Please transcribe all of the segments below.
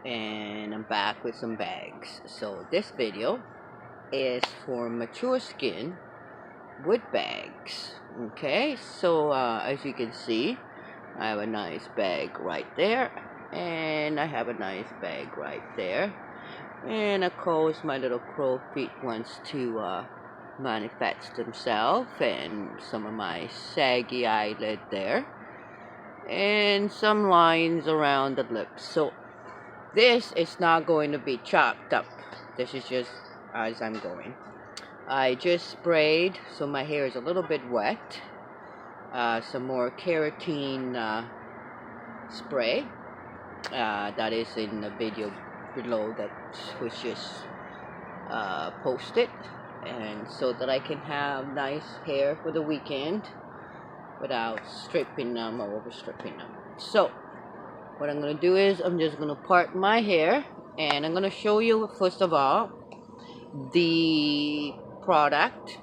and I'm back with some bags. So this video is for mature skin with bags. Okay, so as you can see, I have a nice bag right there, and I have a nice bag right there, and of course my little crow feet wants to manifest themselves, and some of my saggy eyelid there, and some lines around the lips. So this is not going to be chopped up. This is just as I'm going. I just sprayed, so my hair is a little bit wet. Some more keratin spray. That is in the video below that was just posted. And so that I can have nice hair for the weekend without stripping them or over stripping them. So what I'm going to do is I'm just going to part my hair, and I'm going to show you first of all the product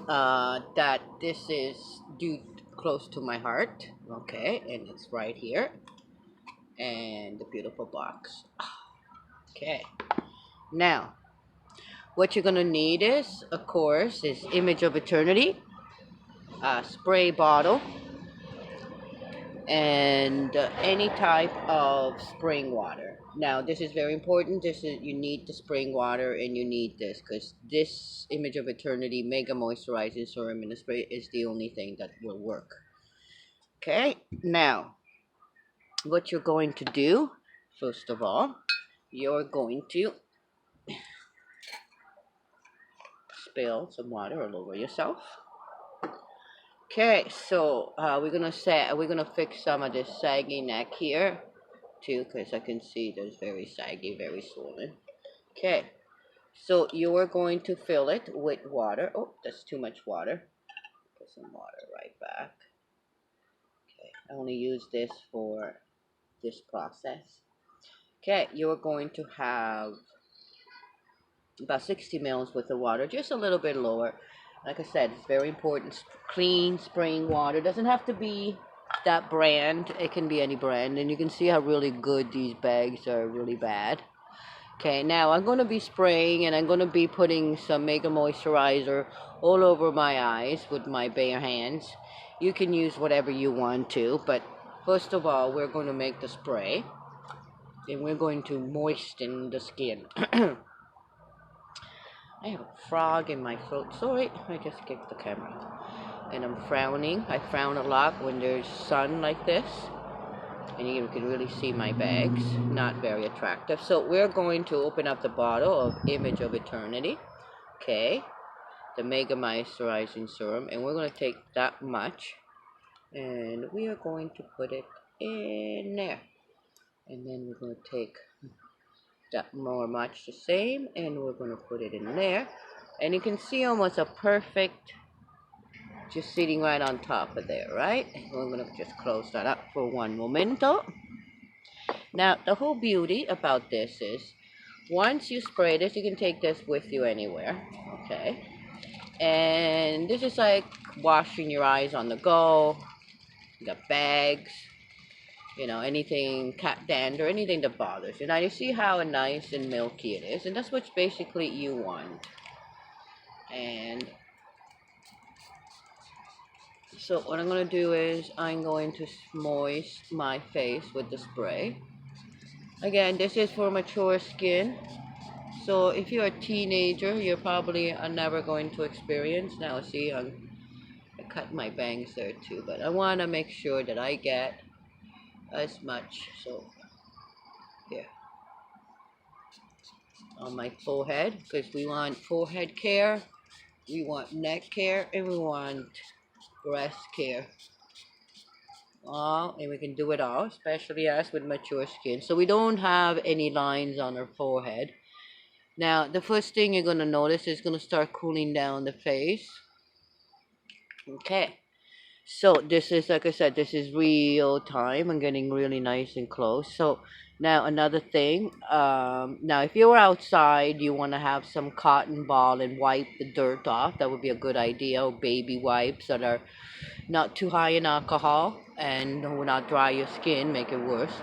that this is due close to my heart. Okay, and it's right here, and the beautiful box. Okay, now what you're going to need is, of course, is Image of Eternity, a spray bottle, and any type of spring water. Now this is very important. You need the spring water, and you need this because this Image of Eternity Mega Moisturizing Serum in a spray is the only thing that will work. Okay, now what you're going to do, first of all, you're going to spill some water all over yourself. Okay, so we're gonna fix some of this saggy neck here too, because I can see there's very saggy, very swollen. Okay, so you are going to fill it with water. Oh, that's too much water. Put some water right back. Okay, I only use this for this process. Okay, you're going to have about 60 mils worth of water, just a little bit lower. Like I said, it's very important. Clean spring water. Doesn't have to be that brand. It can be any brand. And you can see how really good these bags are, really bad. Okay, now I'm going to be spraying, and I'm going to be putting some Mega Moisturizer all over my eyes with my bare hands. You can use whatever you want to, but first of all, we're going to make the spray, and we're going to moisten the skin. I have a frog in my throat. Sorry, I just kicked the camera. And I'm frowning. I frown a lot when there's sun like this. And you can really see my bags. Not very attractive. So we're going to open up the bottle of Image of Eternity. Okay. The Mega Moisturizing Serum. And we're going to take that much. And we are going to put it in there. And then we're going to take that more much the same, and we're going to put it in there, and you can see almost a perfect just sitting right on top of there, right? We're going to just close that up for one momento. Now the whole beauty about this is once you spray this, you can take this with you anywhere. Okay, and this is like washing your eyes on the go. You got bags, you know, anything, cat dander, anything that bothers you. Now you see how nice and milky it is, and that's what basically you want. And so what I'm going to do is I'm going to moist my face with the spray. Again, this is for mature skin, so if you're a teenager, you're probably never going to experience. Now see, I cut my bangs there too, but I want to make sure that I get as much, so here on my forehead, because we want forehead care, we want neck care, and we want breast care. And we can do it all, especially us with mature skin, so we don't have any lines on our forehead. Now the first thing you're going to notice is going to start cooling down the face. Okay, so this is, like I said, this is real time. I'm getting really nice and close. So now another thing, now if you're outside, you want to have some cotton ball and wipe the dirt off. That would be a good idea. Or baby wipes that are not too high in alcohol and will not dry your skin, make it worse.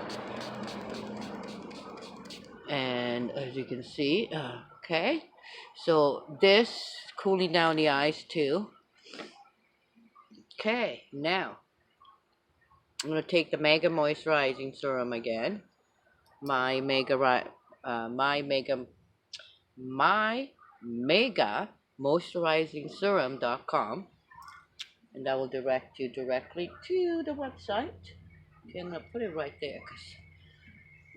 And as you can see, okay, so this cooling down the eyes too. Okay, now I'm gonna take the Mega Moisturizing Serum again. My Mega Moisturizing Serum.com, and that will direct you directly to the website. Okay, I'm gonna put it right there because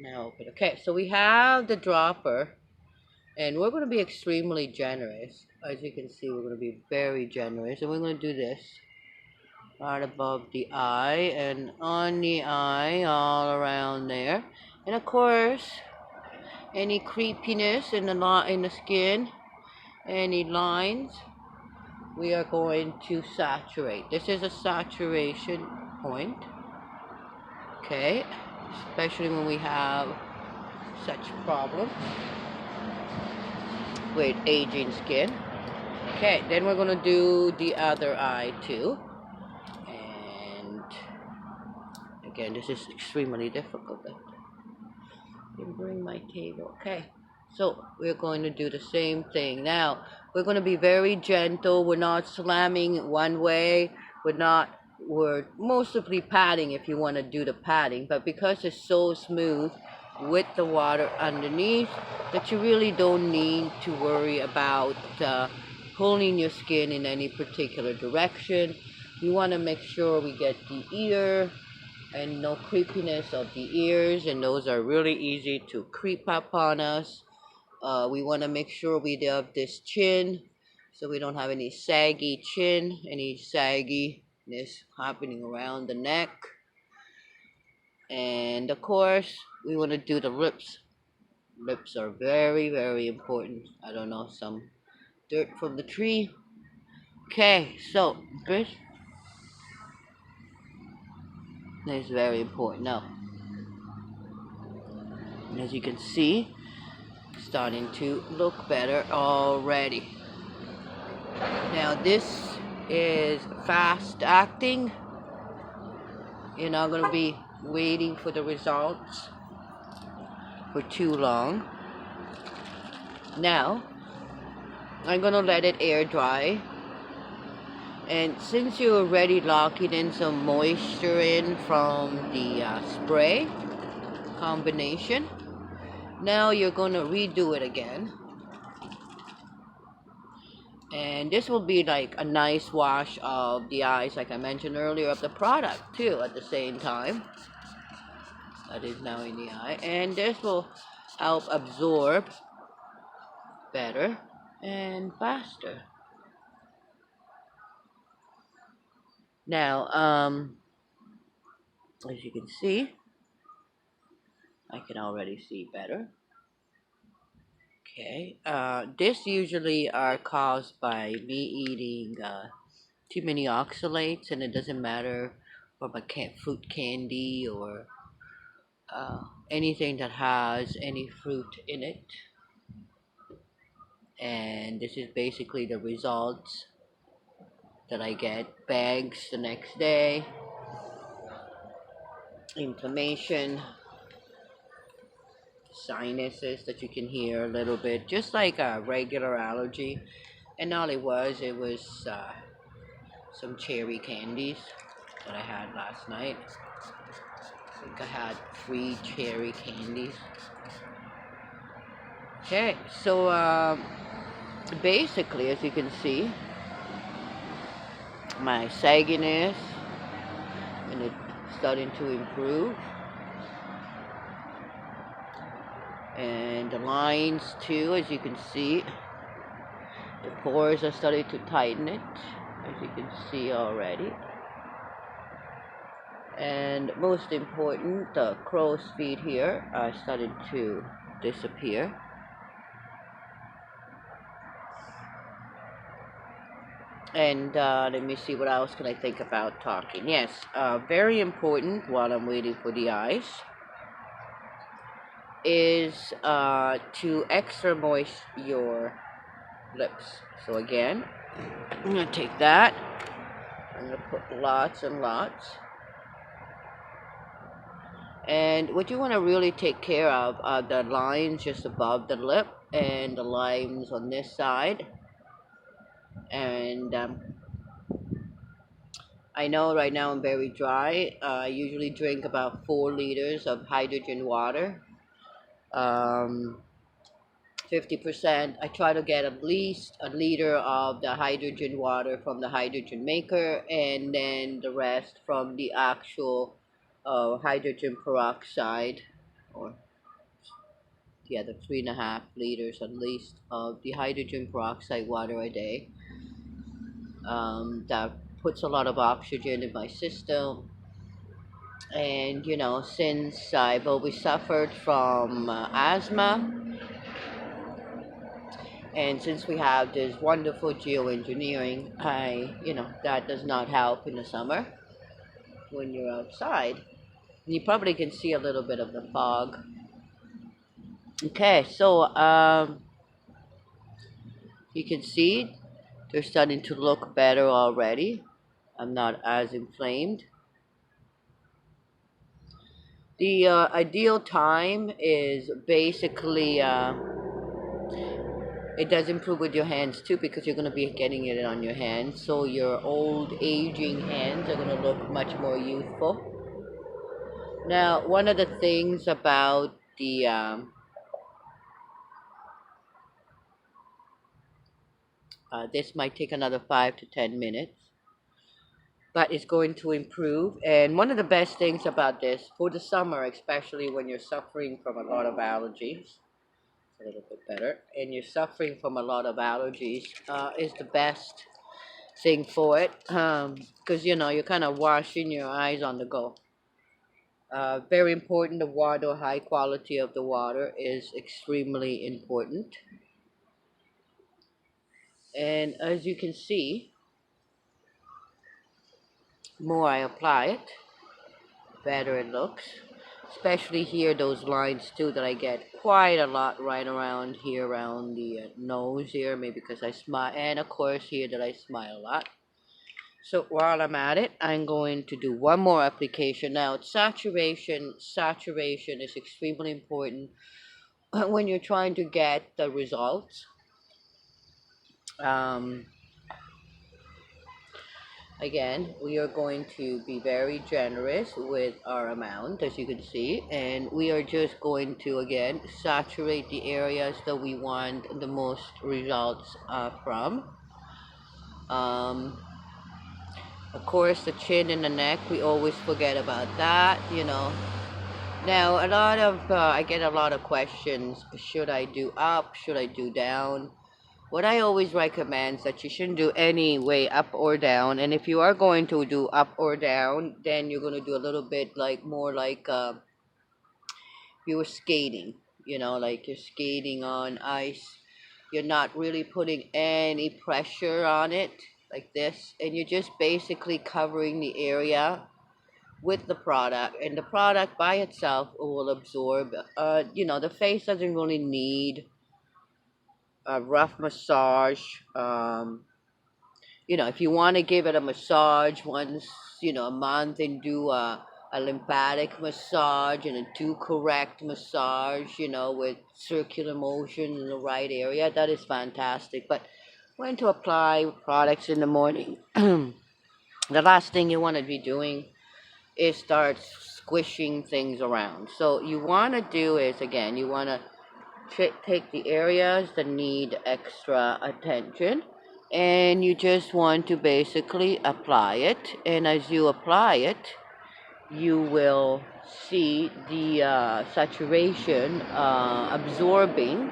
now open. Okay, so we have the dropper, and we're gonna be extremely generous. As you can see, we're gonna be very generous, and we're gonna do this right above the eye and on the eye, all around there. And of course, any creepiness in the skin, any lines, we are going to saturate. This is a saturation point, okay, especially when we have such problems with aging skin. Okay, then we're gonna do the other eye too. And again, this is extremely difficult. I can bring my table. Okay, so we're going to do the same thing. Now, we're going to be very gentle. We're not slamming one way. We're mostly patting if you want to do the patting. But because it's so smooth with the water underneath, that you really don't need to worry about pulling your skin in any particular direction. You want to make sure we get the ear and no creepiness of the ears, and those are really easy to creep up on us. We want to make sure we have this chin, so we don't have any saggy chin, any sagginess happening around the neck. And of course, we want to do the lips. Lips are very, very important. I don't know, some dirt from the tree. Okay, so this is very important. Now, as you can see, starting to look better already. Now this is fast acting. You're not going to be waiting for the results for too long. Now I'm going to let it air dry, and since you're already locking in some moisture in from the spray combination, now you're going to redo it again. And this will be like a nice wash of the eyes, like I mentioned earlier, of the product too at the same time. That is now in the eye. And this will help absorb better and faster. Now, as you can see, I can already see better. Okay, this usually are caused by me eating too many oxalates, and it doesn't matter from a fruit candy or anything that has any fruit in it. And this is basically the results that I get. Bags the next day, inflammation, sinuses that you can hear a little bit, just like a regular allergy. And all it was some cherry candies that I had last night. I think I had 3 cherry candies. Okay, so basically, as you can see, my sagginess, and it's starting to improve, and the lines too, as you can see, the pores are starting to tighten it, as you can see already. And most important, the crow's feet here are starting to disappear. And let me see, what else can I think about talking? Yes, very important while I'm waiting for the eyes is to extra moist your lips. So again, I'm going to take that. I'm going to put lots and lots. And what you want to really take care of are the lines just above the lip and the lines on this side. And I know right now I'm very dry. I usually drink about 4 liters of hydrogen water. 50%. I try to get at least a liter of the hydrogen water from the hydrogen maker, and then the rest from the actual hydrogen peroxide, or yeah, the 3.5 liters at least of the hydrogen peroxide water a day. That puts a lot of oxygen in my system. And you know, since I've always suffered from asthma, and since we have this wonderful geoengineering, that does not help in the summer when you're outside. And you probably can see a little bit of the fog. Okay, so you can see they're starting to look better already. I'm not as inflamed. The ideal time is basically, it does improve with your hands too, because you're going to be getting it on your hands. So your old aging hands are going to look much more youthful. Now, one of the things about the this might take another 5 to 10 minutes, but it's going to improve. And one of the best things about this for the summer, especially when you're suffering from a lot of allergies, a little bit better, and you're suffering from a lot of allergies, is the best thing for it, because you know, you're kind of washing your eyes on the go. Very important. The water, high quality of the water is extremely important. And as you can see, more I apply it, better it looks. Especially here, those lines too, that I get quite a lot right around here, around the nose here, maybe because I smile, and of course here that I smile a lot. So while I'm at it, I'm going to do one more application. Now, saturation is extremely important when you're trying to get the results. Um, Again, we are going to be very generous with our amount, as you can see, and we are just going to, again, saturate the areas that we want the most results from. Um, of course, the chin and the neck, we always forget about that, you know. Now, I get a lot of questions, should I do up, should I do down? What I always recommend is that you shouldn't do any way up or down. And if you are going to do up or down, then you're going to do a little bit like more like you were skating, you know, like you're skating on ice. You're not really putting any pressure on it like this. And you're just basically covering the area with the product. And the product by itself will absorb. You know, the face doesn't really need a rough massage. You know, if you want to give it a massage once, you know, a month, and do a lymphatic massage and a do correct massage, you know, with circular motion in the right area, that is fantastic. But when to apply products in the morning, the last thing you want to be doing is start squishing things around. So you want to do is, again, you want to take the areas that need extra attention, and you just want to basically apply it. And as you apply it, you will see the saturation absorbing.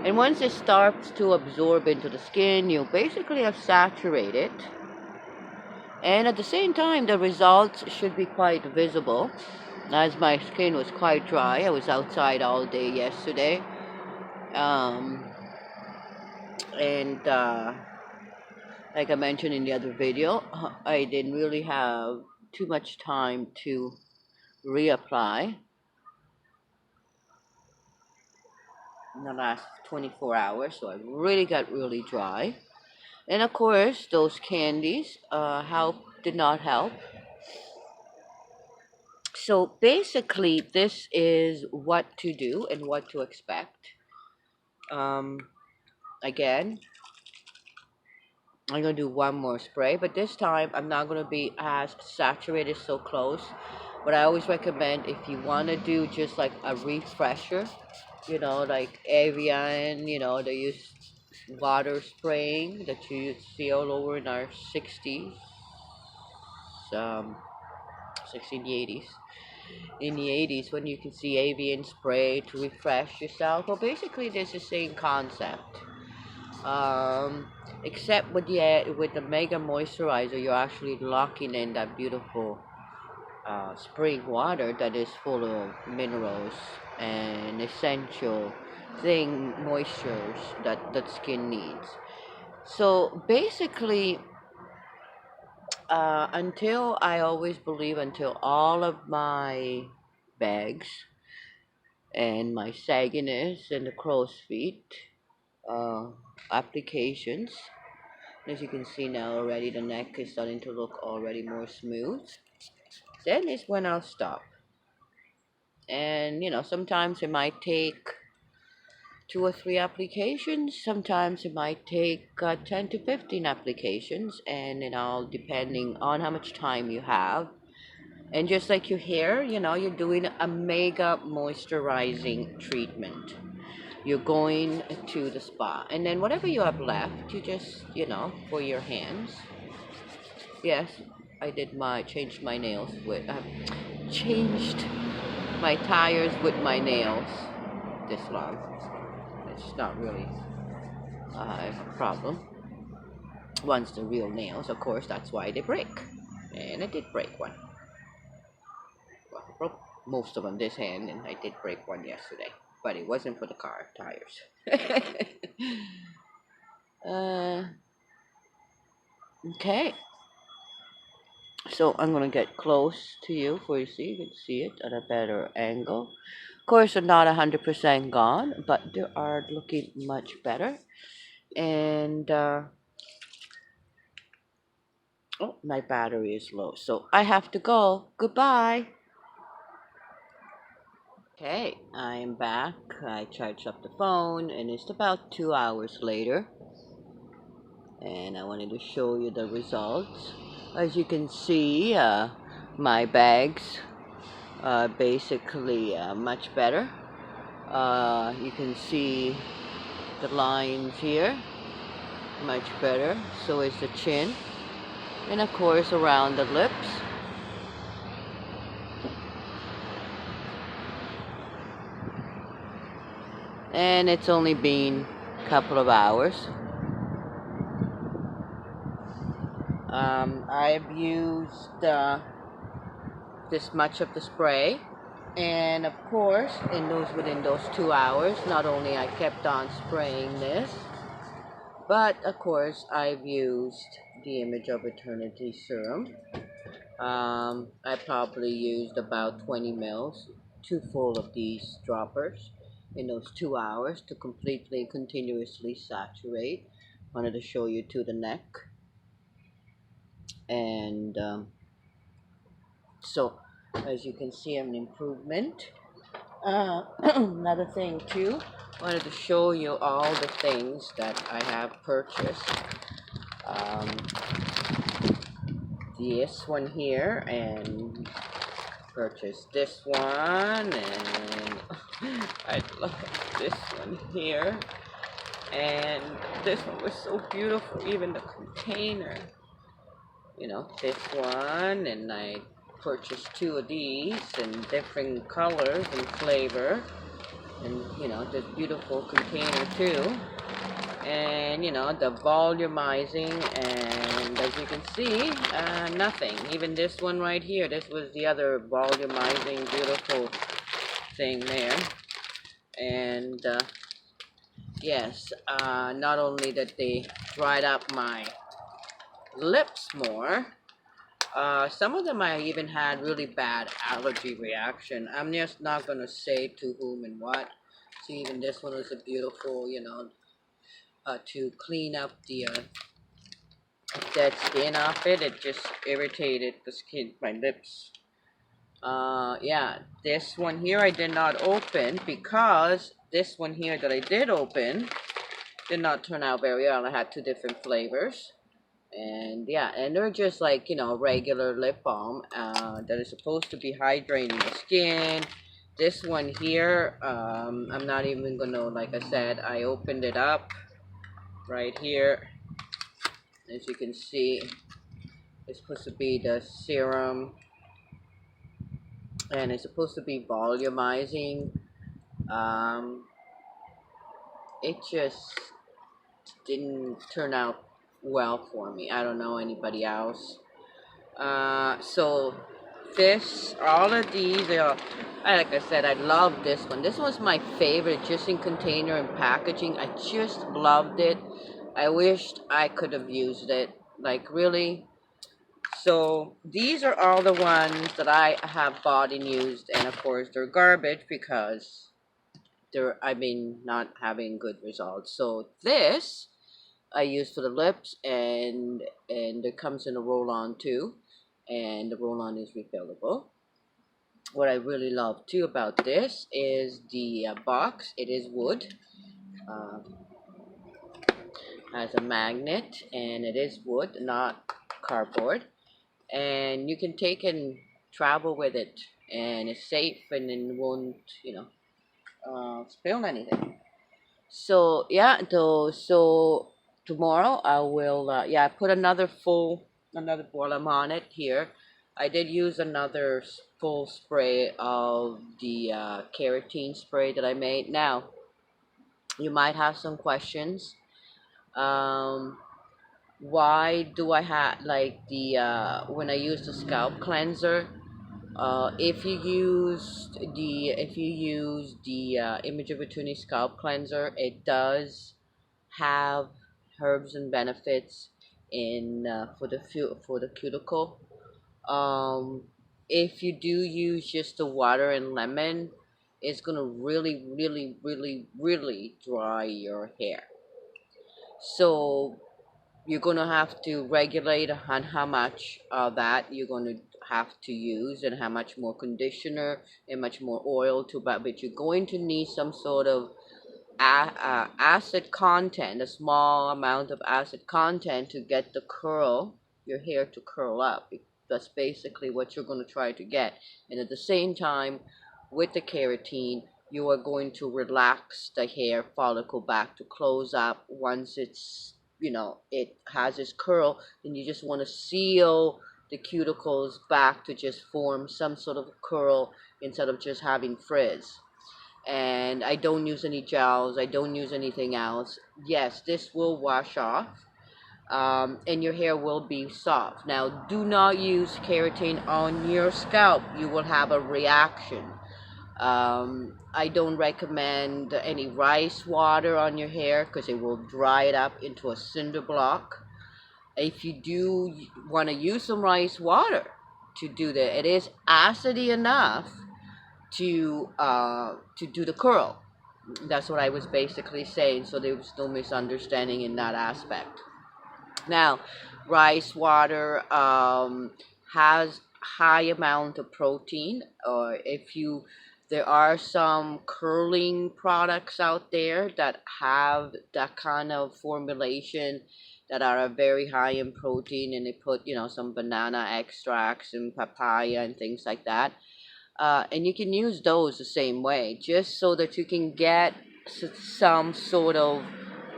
And once it starts to absorb into the skin, you basically have saturated. And at the same time, the results should be quite visible. As my skin was quite dry, I was outside all day yesterday. Um, and like I mentioned in the other video, I didn't really have too much time to reapply in the last 24 hours, so I really got really dry. And of course, those candies did not help. So basically, this is what to do and what to expect. Um, Again, I'm gonna do one more spray, but this time I'm not gonna be as saturated so close. But I always recommend, if you want to do just like a refresher, you know, like Avian, you know, they use water spraying that you see all over in our 60s, um, 60s, the 80s. In the 80s, when you can see Avian spray to refresh yourself. Well, basically, this is the same concept. Um, Except with the mega moisturizer, you're actually locking in that beautiful spring water that is full of minerals and essential moistures that skin needs. So basically, I always believe, until all of my bags and my sagginess and the crow's feet uh, applications, as you can see now already, the neck is starting to look already more smooth. Then is when I'll stop. And you know, sometimes it might take 2 or 3 applications. Sometimes it might take 10 to 15 applications, and it all depending on how much time you have. And just like your hair, you know, you're doing a mega moisturizing treatment. You're going to the spa, and then whatever you have left, you just, you know, for your hands. Yes, I did changed my nails with, changed my tires with my nails this long. It's not really a problem. Once the real nails, of course, that's why they break. And I did break one. Well, I broke most of them this hand, and I did break one yesterday. But it wasn't for the car tires. uh, okay. So I'm going to get close to you for you see. You can see it at a better angle. Of course, they're not 100% gone, but they are looking much better. And, oh, my battery is low, so I have to go. Goodbye. Okay, I am back. I charged up the phone, and it's about 2 hours later. And I wanted to show you the results. As you can see, my bags are basically much better. You can see the lines here, much better. So is the chin, and of course around the lips. And it's only been a couple of hours. I've used this much of the spray, and of course within those 2 hours, not only I kept on spraying this, but of course I've used the Image of Eternity serum. I probably used about 20 mils, too full of these droppers in those 2 hours to completely continuously saturate. Wanted to show you to the neck. And so as you can see, I'm an improvement. Another thing too, wanted to show you all the things that I have purchased. Um, this one here, and purchased this one, and I love this one here, and this one was so beautiful, even the container, you know, this one. And I purchased 2 of these in different colors and flavor, and you know, this beautiful container too. And you know, the volumizing, and as you can see, nothing. Even this one right here, this was the other volumizing beautiful thing there. And yes, not only that they dried up my lips more, some of them I even had really bad allergy reaction. I'm just not gonna say to whom and what. See, even this one was a beautiful, you know, to clean up the dead skin off it. It just irritated the skin, my lips. Yeah, this one here I did not open because this one here that I did open did not turn out very well. I had two different flavors. And yeah, and they're just like, you know, regular lip balm that is supposed to be hydrating the skin. This one here, I'm not even gonna, like I said, I opened it up right here. As you can see, it's supposed to be the serum, and it's supposed to be volumizing. Um, it just didn't turn out well for me. I don't know anybody else. So this, all of these are, like I said, I love this one. This was my favorite, just in container and packaging. I just loved it. I wished I could have used it, like really. So these are all the ones that I have bought and used, and of course they're garbage because I've been not having good results. So this I use for the lips, and it comes in a roll-on too, and the roll-on is refillable. What I really love too about this is the box. It is wood, uh, has a magnet, and it is wood, not cardboard. And you can take and travel with it, and it's safe, and it won't, you know, spill anything. So yeah, so tomorrow I will, yeah, I put another while I'm on it here. I did use another full spray of the keratin spray that I made. Now, you might have some questions. Um, why do I have like the when I use the scalp cleanser? If you use the Image of Opportunity scalp cleanser, it does have herbs and benefits in for the cuticle. Um, if you do use just the water and lemon, it's gonna really, really, really, really dry your hair. So you're gonna have to regulate on how much of that you're gonna have to use, and how much more conditioner and much more oil to, but you're going to need some sort of acid content, a small amount of acid content to get your hair to curl up. That's basically what you're going to try to get. And at the same time, with the keratin, you are going to relax the hair follicle back to close up. Once it's, you know, it has its curl, then you just want to seal the cuticles back to just form some sort of curl instead of just having frizz. And I don't use any gels, I don't use anything else. Yes, this will wash off, and your hair will be soft. Now, do not use keratin on your scalp. You will have a reaction. I don't recommend any rice water on your hair because it will dry it up into a cinder block. If you do want to use some rice water to do that, it is acidy enough to do the curl. That's what I was basically saying, so there was no misunderstanding in that aspect. Now, rice water has high amount of protein, or if you, there are some curling products out there that have that kind of formulation that are very high in protein, and they put, you know, some banana extracts and papaya and things like that. And you can use those the same way, just so that you can get some sort of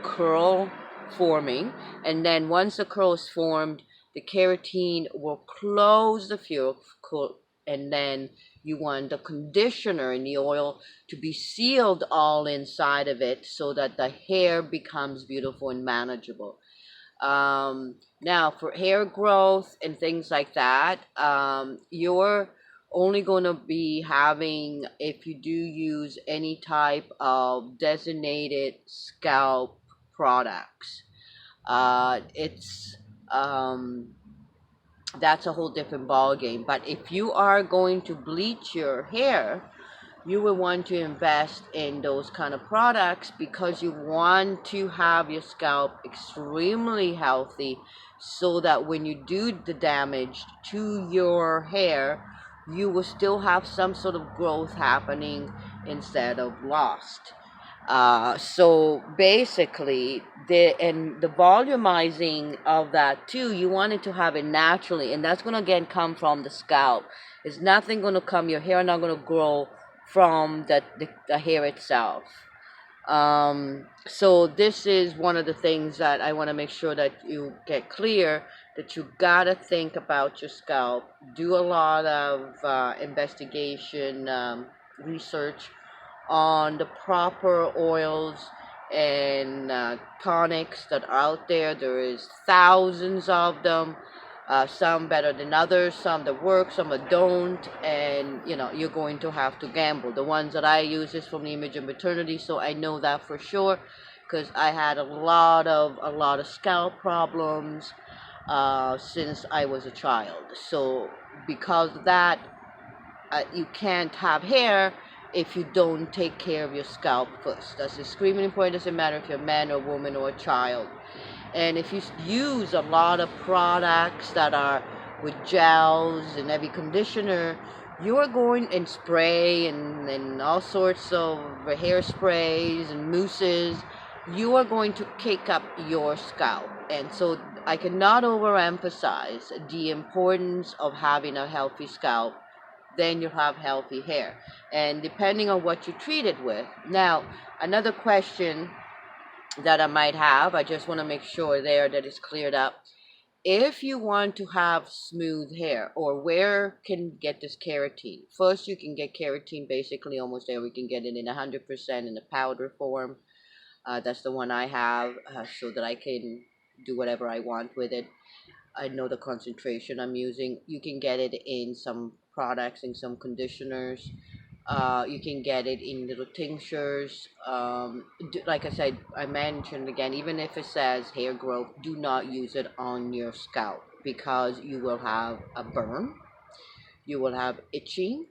curl forming. And then once the curl is formed, the keratin will close the follicle, and then you want the conditioner and the oil to be sealed all inside of it so that the hair becomes beautiful and manageable. Now, for hair growth and things like that, you're only going to be having, if you do use any type of designated scalp products, it's that's a whole different ball game. But if you are going to bleach your hair, you will want to invest in those kind of products because you want to have your scalp extremely healthy, so that when you do the damage to your hair, you will still have some sort of growth happening instead of lost. So basically, the volumizing of that too, you wanted to have it naturally, and that's gonna again come from the scalp. It's nothing gonna come. Your hair not gonna grow from the hair itself. So this is one of the things that I want to make sure that you get clear, that you gotta think about your scalp. Do a lot of investigation, research on the proper oils and tonics that are out there. There is thousands of them. Some better than others, some that work, some that don't, and you're going to have to gamble. The ones that I use is from the Image of Maternity, so I know that for sure, because I had a lot of scalp problems since I was a child. So because of that, you can't have hair if you don't take care of your scalp first. That's the screaming point. Doesn't matter if you're a man or woman or a child. And if you use a lot of products that are with gels and heavy conditioner, you are going and spray and all sorts of hairsprays and mousses, you are going to kick up your scalp. And so I cannot overemphasize the importance of having a healthy scalp. Then you'll have healthy hair. And depending on what you treat it with. Now, another question that I might have, I just want to make sure there that it's cleared up. If you want to have smooth hair, or where can you get this keratin? First, you can get keratin basically almost there. We can get it in 100% in a powder form. That's the one I have, so that I can do whatever I want with it. I know the concentration I'm using. You can get it in some products, in some conditioners. You can get it in little tinctures. Like I said, I mentioned again, even if it says hair growth, do not use it on your scalp, because you will have a burn, you will have itching.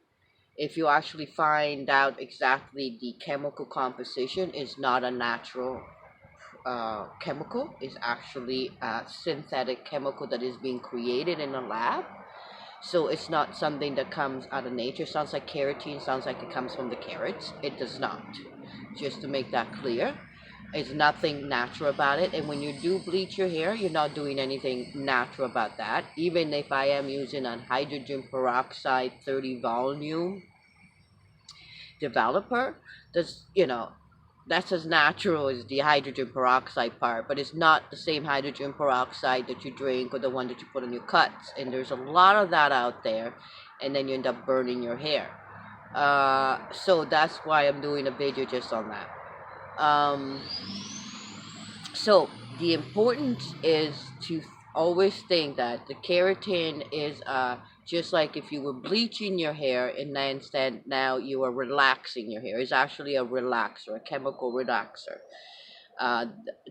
If you actually find out exactly the chemical composition, is not a natural chemical, is actually a synthetic chemical that is being created in a lab. So it's not something that comes out of nature. Sounds like keratin, sounds like it comes from the carrots. It does not. Just to make that clear. There's nothing natural about it. And when you do bleach your hair, you're not doing anything natural about that. Even if I am using a hydrogen peroxide 30 volume developer, that's as natural as the hydrogen peroxide part, but it's not the same hydrogen peroxide that you drink or the one that you put on your cuts. And there's a lot of that out there, and then you end up burning your hair. So that's why I'm doing a video just on that. So the importance is to always think that the keratin is just like if you were bleaching your hair, and then instead now you are relaxing your hair. It's actually a relaxer, a chemical relaxer. Uh,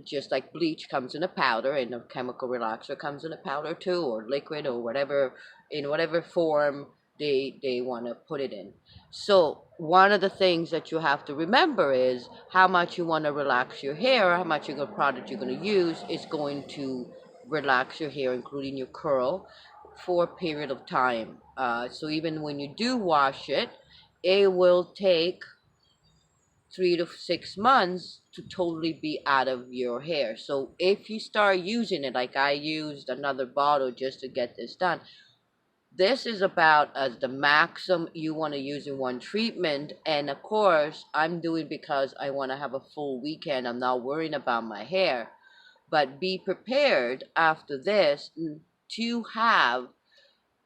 just like bleach comes in a powder, and a chemical relaxer comes in a powder too, or liquid, or whatever, in whatever form they want to put it in. So one of the things that you have to remember is how much you want to relax your hair, how much of the product you're going to use is going to relax your hair, including your curl, for a period of time. So even when you do wash it, it will take 3 to 6 months to totally be out of your hair. So if you start using it, like I used another bottle just to get this done, this is about as the maximum you want to use in one treatment. And of course, I'm doing because I want to have a full weekend. I'm not worrying about my hair. But be prepared after this to have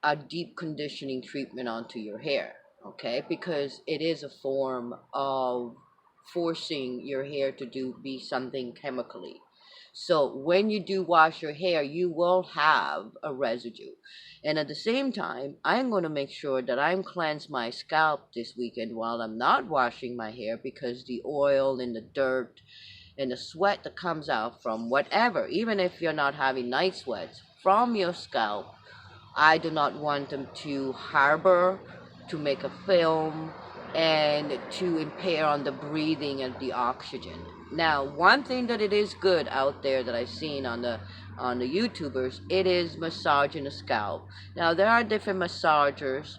a deep conditioning treatment onto your hair, okay? Because it is a form of forcing your hair to be something chemically. So when you do wash your hair, you will have a residue. And at the same time, I'm going to make sure that I'm cleanse my scalp this weekend while I'm not washing my hair, because the oil and the dirt and the sweat that comes out from whatever, even if you're not having night sweats, from your scalp, I do not want them to harbor, to make a film, and to impair on the breathing of the oxygen. Now, one thing that it is good out there that I've seen on the YouTubers, it is massaging the scalp. Now, there are different massagers.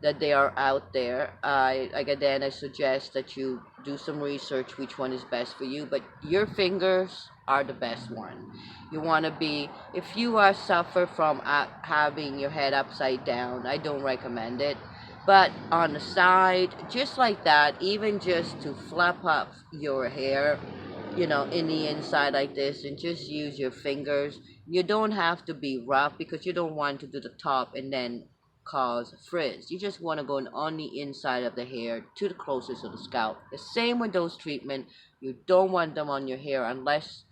that they are out there. I suggest that you do some research which one is best for you, but your fingers are the best one. You want to be, if you are suffer from having your head upside down, I don't recommend it. But on the side, just like that, even just to flap up your hair, in the inside like this, and just use your fingers. You don't have to be rough because you don't want to do the top and then cause frizz. You just want to go on the inside of the hair to the closest of the scalp. The same with those treatment. You don't want them on your hair unless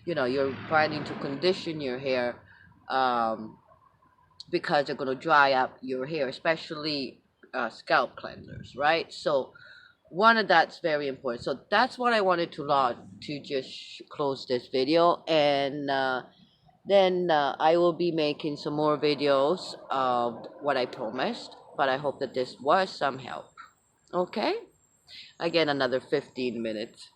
you're planning to condition your hair, because they're going to dry up your hair, especially scalp cleansers, right? So one of that's very important. So that's what I wanted to log to just close this video, and then I will be making some more videos of what I promised, but I hope that this was some help. Okay, again, another 15 minutes.